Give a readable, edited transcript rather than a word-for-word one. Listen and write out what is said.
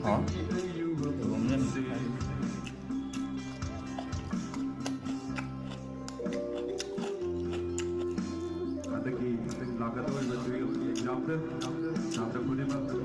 Hả? Cũng nhanh. Adaki, lagat was the doctor put him up.